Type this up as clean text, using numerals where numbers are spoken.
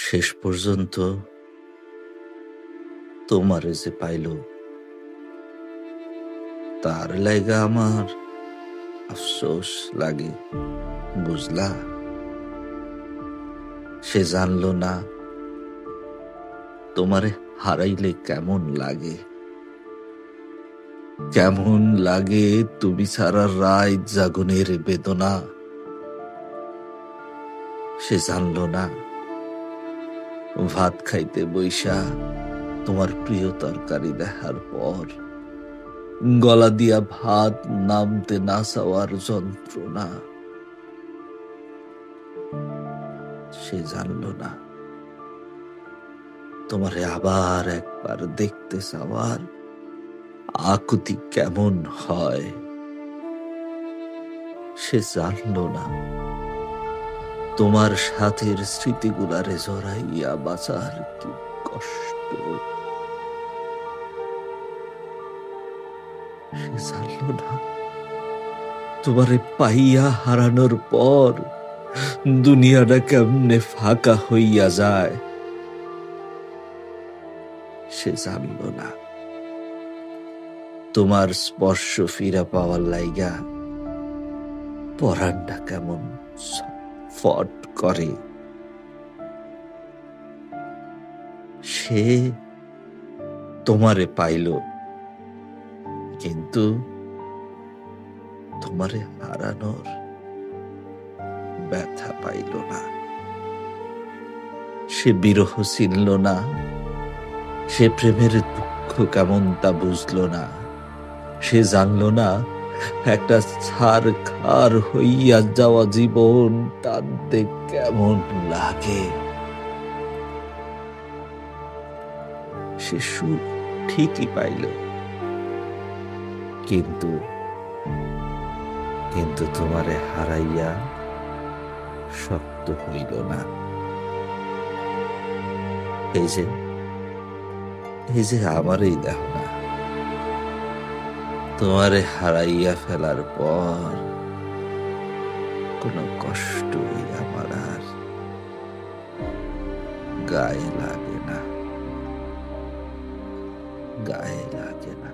শেষ পর্যন্ত তোমারে যে পাইল, তার লাইগা আমার আফসোস লাগে, বুঝলা? সে জানলো না তোমারে হারাইলে কেমন লাগে, কেমন লাগে তুমি ছাড়া রাত জাগনের বেদনা। সে জানলো না ভাত খাইতে বইসা তোমার প্রিয় তরকারি দেখার পর গলা দিয়া ভাত নামতে না চাওয়ার যন্ত্রণা। সে জানলো না তোমারে আবার একবার দেখতে চাওয়ার আকুতি কেমন হয়। সে জানলো না তোমার সাথের স্মৃতিগুলারে জড়াইয়া বাঁচার কি কষ্ট। সে জানলো না তোমারে পাইয়া হারানোর পর দুনিয়াটা কেমনে ফাঁকা হইয়া যায়। সে জানলো না তোমার স্পর্শ ফিরা পাওয়ার লাইগা পরাণটা কেমন ফট করে। সে তোমারে পাইল, কিন্তু তোমারে হারানোর ব্যথা পাইল না। সে বিরহ চিনল না, সে প্রেমের দুঃখ কেমন তা বুঝল না। সে জানল না একটা ছারখার হইয়া যাওয়া জীবন টানতে কেমন লাগে। সে সুখ ঠিকই পাইল, কিন্তু কিন্তু তোমারে হারাইয়া শক্ত হইল না। এই যে আমারই দেহ না, তোমারে হারাইয়া ফেলার পর কোনো কষ্টই আমার আর গায়ে লাগে না, গায়ে লাগে না।